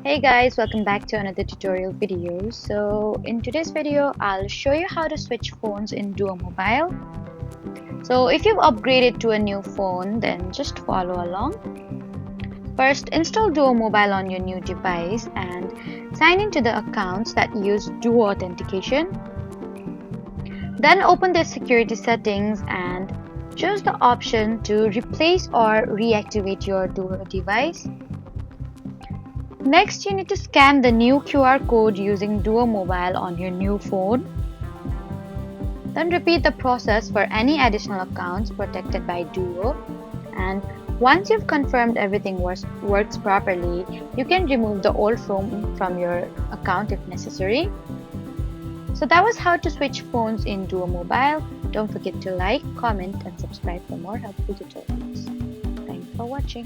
Hey guys, welcome back to another tutorial video. So in today's video, I'll show you how to switch phones in Duo Mobile. So if you've upgraded to a new phone, then just follow along. First, install Duo Mobile on your new device and sign into the accounts that use Duo authentication. Then open the security settings and choose the option to replace or reactivate your Duo device. Next, you need to scan the new QR code using Duo Mobile on your new phone. Then repeat the process for any additional accounts protected by Duo. And once you've confirmed everything works properly, you can remove the old phone from your account if necessary. So that was how to switch phones in Duo Mobile. Don't forget to like, comment, and subscribe for more helpful tutorials. Thanks for watching.